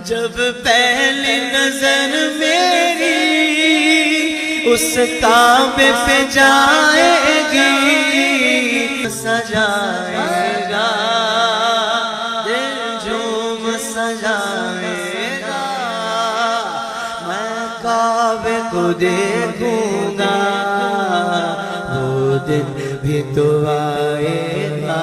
जब पहली नजर मेरी उस काबे पे जाएगी, सजाएगा दिल झूम सजाएगा। मैं काबे को देखूंगा, वो दिन भी तो आएगा।